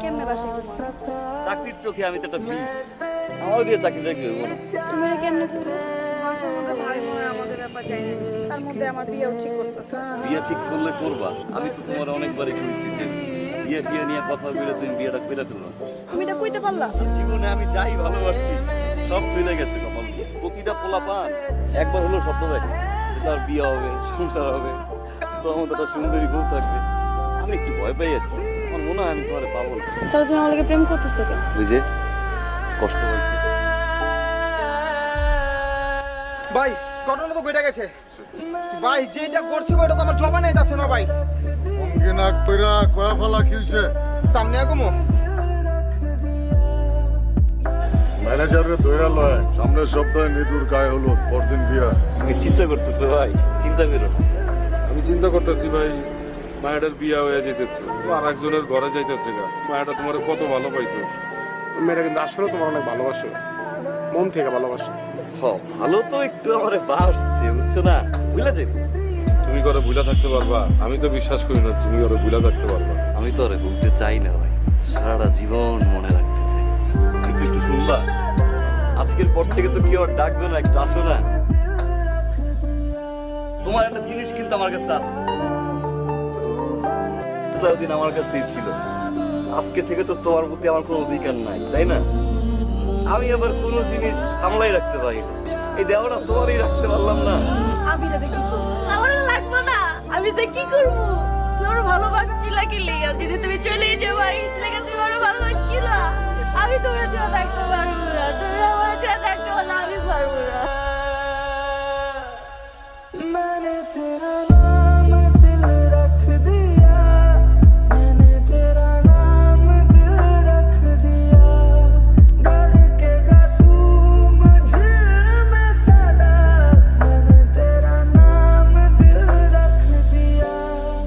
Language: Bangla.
কেমনে বাসায় ঘুমাও? চাকরির চোখে আমি তো একটা বিষ, আমার দিয়ে চাকরিটা কি হইব না? তুমি এটা কেমনে করো? মাসের মধ্যে ভাই বোন আমাদের ব্যাপার চাই না, তার মধ্যে আমার বিয়েও ঠিক করতেছে। বিয়ে ঠিক করলে করবা, আমি তো তোমার অনেকবারই শুনছি যে বিয়ে টিয়ে নিয়ে কথা বলে তুমি বিয়েটা করে ফেলো। তুমি এটা কইতে পারলা? জীবনে আমি যাই ভালোবাসি সব চলে গেছে কপাল দিয়ে। প্রতিটা পোলাপান একবার হলেও স্বপ্ন দেখে যে তার বিয়ে হবে, সংসার হবে, তোমার মতো একটা সুন্দরী বউ থাকবে। আমি একটু ভয় পাই আর কি, আমার মনে হয় আমি তোমার পাবো না। তাহলে তুমি আমাকে প্রেম করতেছো কেন? ওই যে কষ্ট হয়েছে। ভাই ঘটনা তো ঘটে গেছে ভাই, যেটা করছি ভাই এটা তো আমার জমা নেই যাচ্ছে না ভাই। অঙ্গে নাক কইরা কয়া ফেলা কি হইছে? সামনে আগুমো ম্যানেজারে দইরা লয়, সামনের সপ্তাহে নিতুর গায়ে হলো, পরদিন বিয়া। আমি চিন্তা করতেছো ভাই, চিন্তা করো না। আমি চিন্তা করতেছি ভাই, মায়ের বিয়া হয়ে যাইতেছে, আর একজনের ঘরে যাইতেছে গা। মায়েরা তোমার কত ভালো পাইতো। মেয়েরা কিন্তু আসলে তোমার অনেক ভালোবাসো, মন থেকে ভালোবাসো। ভালো তো একটু আমার বাসছে, বুঝছো না? বুঝলা যে তুমি করে ভুলা থাকতে পারবা? আমি তো বিশ্বাস করি না তুমি করে ভুলা থাকতে পারবা। আমি তো আরে বলতে চাই না ভাই, সারাটা জীবন মনে রাখতে চাই। কিন্তু একটু শুনবা, আজকের পর থেকে তো কেউ আর ডাকবে না, একটু আসো না। তোমার একটা জিনিস কিন্তু আমার কাছে আছে, দিন আমার কাছেই ছিল। আজকে থেকে তো তোমার প্রতি আমার কোনো অধিকার নাই, তাই না? আমি আবার কোনো জিনিস সামলাই রাখতে পারি না। এই দেওয়াটা তোমারই রাখতে পারলাম না। আমি এটা কি করবো? আমার লাগবে না, আমি তো কি করবো? তোর ভালোবাসছিলা কি লেগে? যদি তুমি চলে যাও ভাই, লেগে তুমি আমার ভালোবাসছিলা। আমি তোমার ছাড়া থাকতে পারবো না, তুমি আমার ছাড়া থাকতে পারলে আমি পারবো না।